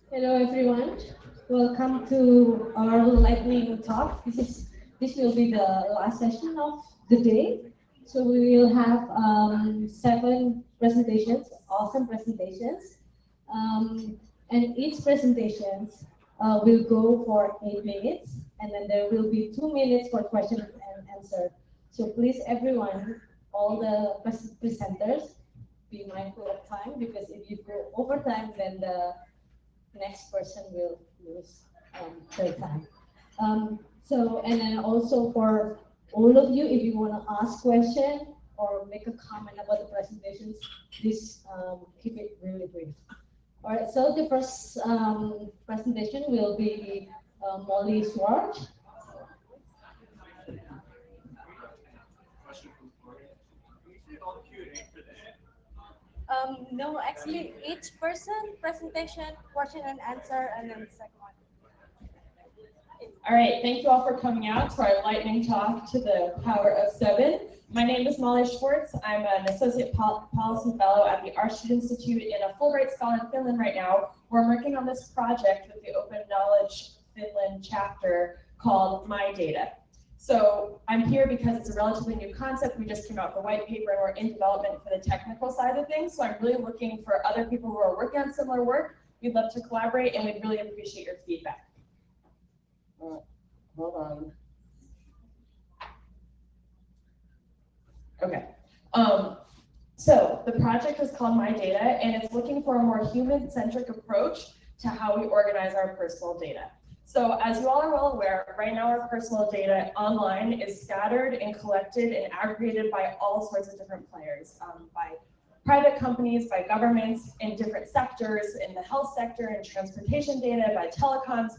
Hello everyone, welcome to our lightning talk. This will be the last session of the day. So we will have 7 presentations, awesome presentations, and each presentation will go for 8 minutes, and then there will be 2 minutes for question and answer. So please, everyone, all the presenters, be mindful of time because if you go over time, then the next person will lose their time. And then also for all of you, if you want to ask question or make a comment about the presentations, please keep it really brief. All right, so the first presentation will be Molly Schwartz. No, actually, each person presentation, question and answer, and then the second one. All right, thank you all for coming out to our lightning talk to the power of 7. My name is Molly Schwartz. I'm an associate policy fellow at the Art Institute in a Fulbright Scholar in Finland right now. We're working on this project with the Open Knowledge Finland chapter called My Data. So I'm here because it's a relatively new concept. We just came out with a white paper and we're in development for the technical side of things. So I'm really looking for other people who are working on similar work. We'd love to collaborate and we'd really appreciate your feedback. Hold on. Okay. So the project is called My Data and it's looking for a more human-centric approach to how we organize our personal data. So as you all are well aware, right now our personal data online is scattered and collected and aggregated by all sorts of different players, by private companies, by governments in different sectors, in the health sector, in transportation data, by telecoms.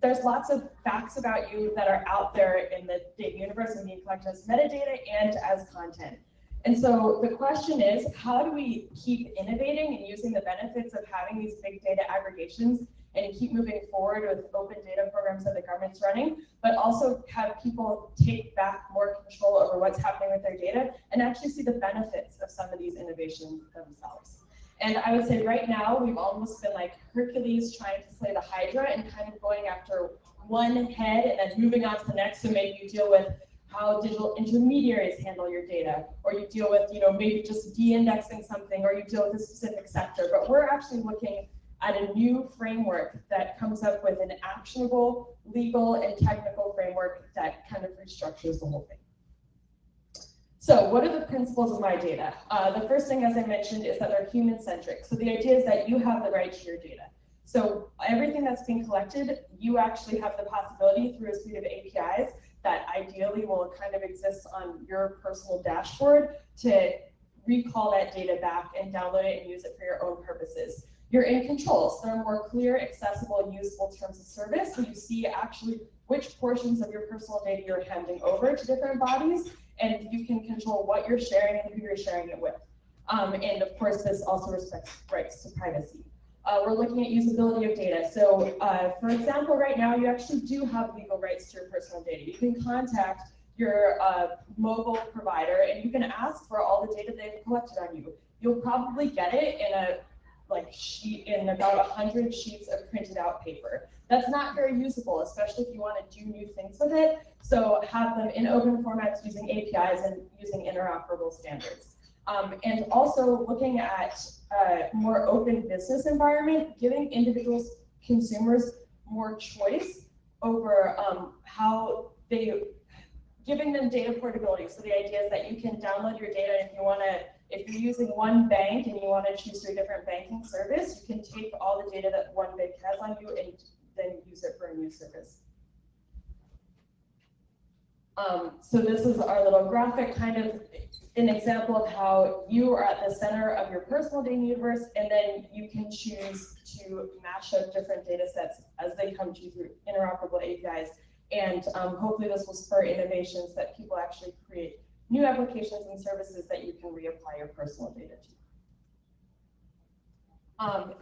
There's lots of facts about you that are out there in the data universe and being collected as metadata and as content. And so the question is, how do we keep innovating and using the benefits of having these big data aggregations and keep moving forward with open data programs that the government's running, but also have people take back more control over what's happening with their data and actually see the benefits of some of these innovations themselves. And I would say right now, we've almost been like Hercules trying to slay the Hydra and kind of going after one head and then moving on to the next. So maybe you deal with how digital intermediaries handle your data, or you deal with, maybe just de-indexing something, or you deal with a specific sector. But we're actually looking at a new framework that comes up with an actionable, legal, and technical framework that kind of restructures the whole thing. So what are the principles of My Data? The first thing, as I mentioned, is that they're human-centric. So the idea is that you have the right to your data. So everything that's being collected, you actually have the possibility through a suite of APIs that ideally will kind of exist on your personal dashboard to recall that data back and download it and use it for your own purposes. You're in control, so there are more clear, accessible, and useful terms of service. So you see actually which portions of your personal data you're handing over to different bodies, and you can control what you're sharing and who you're sharing it with. And of course, this also respects rights to privacy. We're looking at usability of data. So for example, right now, you actually do have legal rights to your personal data. You can contact your mobile provider and you can ask for all the data they've collected on you. You'll probably get it in a sheet in about 100 sheets of printed out paper. That's not very usable, especially if you want to do new things with it. So have them in open formats using APIs and using interoperable standards. And also looking at more open business environment, giving individuals, consumers more choice over how they, giving them data portability. So the idea is that you can download your data if you want to. If you're using one bank and you want to choose your different banking service, you can take all the data that one bank has on you and then use it for a new service. So this is our little graphic, kind of an example of how you are at the center of your personal data universe, and then you can choose to mash up different data sets as they come to you through interoperable APIs. And hopefully this will spur innovations that people actually create new applications and services that you can reapply your personal data to.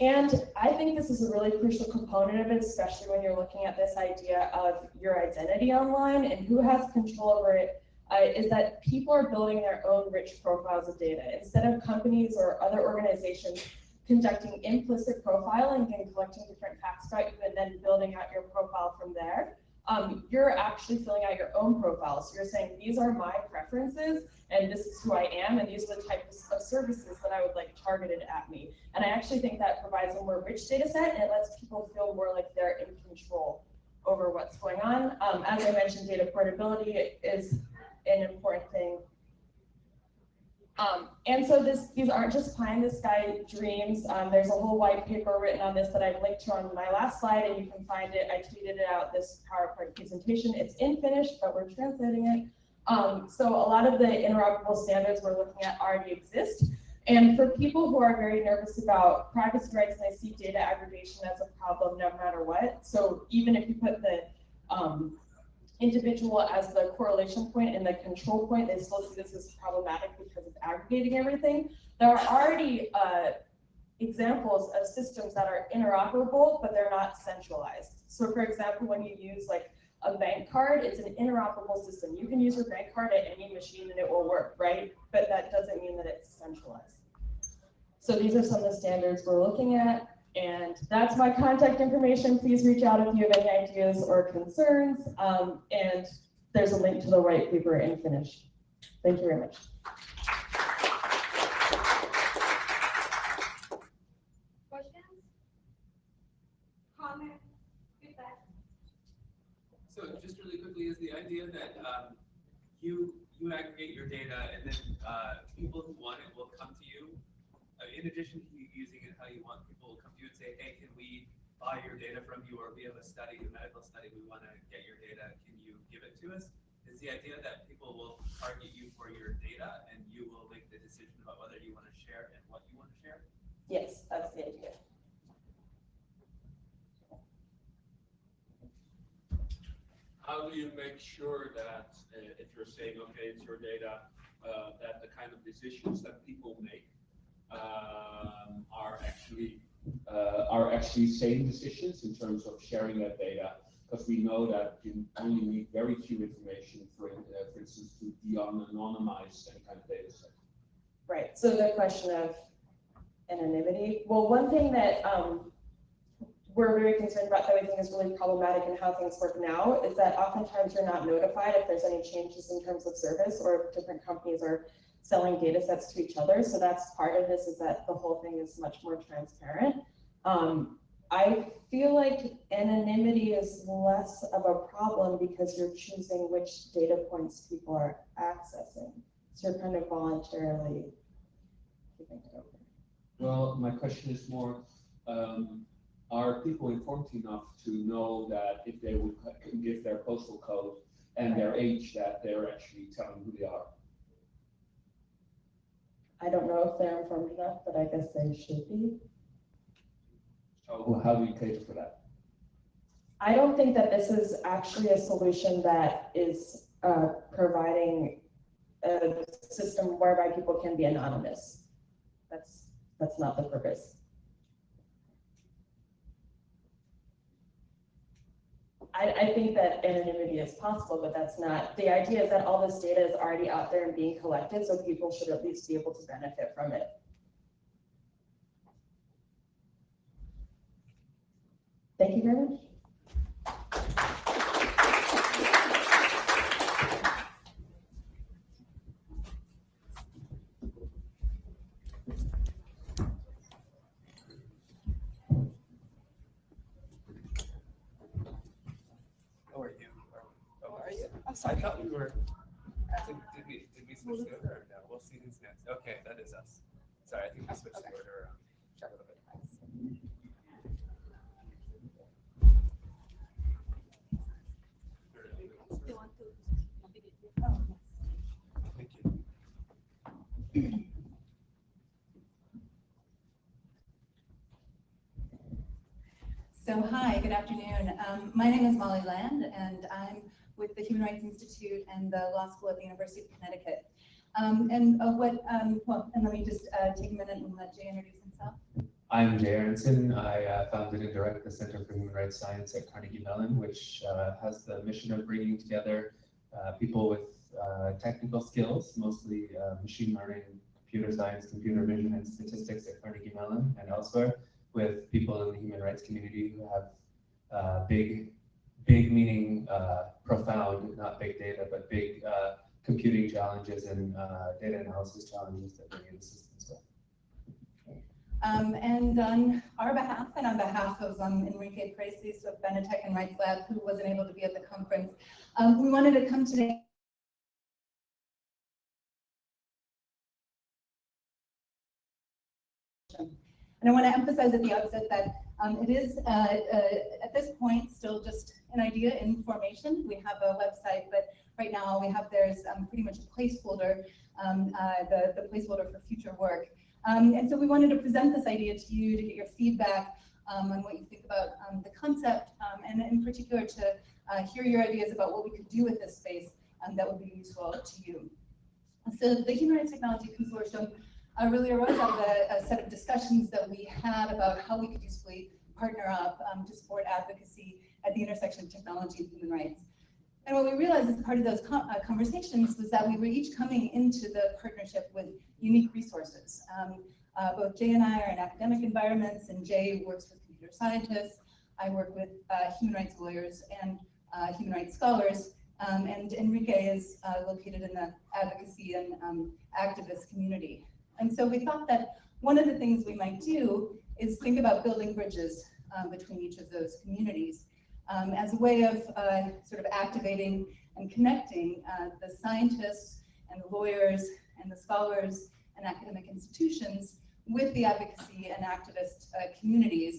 And I think this is a really crucial component of it, especially when you're looking at this idea of your identity online and who has control over it. is that people are building their own rich profiles of data. Instead of companies or other organizations conducting implicit profiling and collecting different facts about you and then building out your profile from there, you're actually filling out your own profile. So you're saying, these are my preferences, and this is who I am, and these are the types of services that I would like targeted at me. And I actually think that provides a more rich data set, and it lets people feel more like they're in control over what's going on. As I mentioned, data portability is an important thing. And so these aren't just pie in the sky dreams. There's a whole white paper written on this that I've linked to on my last slide, and you can find it. I tweeted it out, this PowerPoint presentation. It's in Finnish, but we're translating it. So a lot of the interoperable standards we're looking at already exist. And for people who are very nervous about privacy rights, and I see data aggregation as a problem no matter what. So even if you put the individual as the correlation point and the control point, they still see this as problematic because it's aggregating everything. There are already examples of systems that are interoperable, but they're not centralized. So for example, when you use like a bank card, it's an interoperable system. You can use your bank card at any machine and it will work, right? But that doesn't mean that it's centralized. So these are some of the standards we're looking at. And that's my contact information. Please reach out if you have any ideas or concerns. And there's a link to the white paper in Finnish. Thank you very much. Questions? Comment? Feedback? So just really quickly, is the idea that you aggregate your data and then people who want it will come to you? In addition to you using it how you want, people will come to you and say, hey, can we buy your data from you, or we have a study, a medical study, we want to get your data, can you give it to us? Is the idea that people will target you for your data and you will make the decision about whether you want to share and what you want to share? Yes, that's the idea. How do you make sure that if you're saying, okay, it's your data, that the kind of decisions that people make are actually sane decisions in terms of sharing that data? Because we know that you only need very few information, for instance, to de-anonymize any kind of data set. Right. So the question of anonymity. Well, one thing that we're very concerned about that we think is really problematic in how things work now is that oftentimes you're not notified if there's any changes in terms of service or if different companies are selling data sets to each other. So that's part of this, is that the whole thing is much more transparent. I feel like anonymity is less of a problem because you're choosing which data points people are accessing. So you're kind of voluntarily keeping it open. Well, my question is more, are people informed enough to know that if they would give their postal code and their age, that they're actually telling who they are? I don't know if they're informed enough, but I guess they should be. So how do you cater for that? I don't think that this is actually a solution that is providing a system whereby people can be anonymous. That's not the purpose. I think that anonymity is possible, but that's not. The idea is that all this data is already out there and being collected, so people should at least be able to benefit from it. Thank you very much. How are you? How are you? I thought we were. Did we switch the order? No, we'll see who's next. Okay, that is us. Sorry, I think we switched the order around. Check a little bit. You want to? Thank you. So hi, good afternoon. My name is Molly Land, and I'm with the Human Rights Institute and the Law School at the University of Connecticut. And let me just take a minute and let Jay introduce himself. I'm Jay Aronson. I founded and direct the Center for Human Rights Science at Carnegie Mellon, which has the mission of bringing together people with technical skills, mostly machine learning, computer science, computer vision, and statistics at Carnegie Mellon and elsewhere, with people in the human rights community who have big meaning profound, not big data, but big computing challenges and data analysis challenges that we need assistance with. And on our behalf and on behalf of Enrique Precis of Benetech and Rights Lab, who wasn't able to be at the conference, we wanted to come today and I want to emphasize at the outset that it is, at this point, still just an idea in formation. We have a website, but right now all we have there is pretty much a placeholder, the placeholder for future work. And so we wanted to present this idea to you to get your feedback on what you think about the concept, and in particular to hear your ideas about what we could do with this space that would be useful to you. So the Human Rights Technology Consortium really arose out of a set of discussions that we had about how we could usefully partner up to support advocacy at the intersection of technology and human rights. And what we realized as part of those conversations was that we were each coming into the partnership with unique resources. Both Jay and I are in academic environments, and Jay works with computer scientists. I work with human rights lawyers and human rights scholars, and Enrique is located in the advocacy and activist community. And so we thought that one of the things we might do is think about building bridges between each of those communities as a way of sort of activating and connecting the scientists and the lawyers and the scholars and academic institutions with the advocacy and activist communities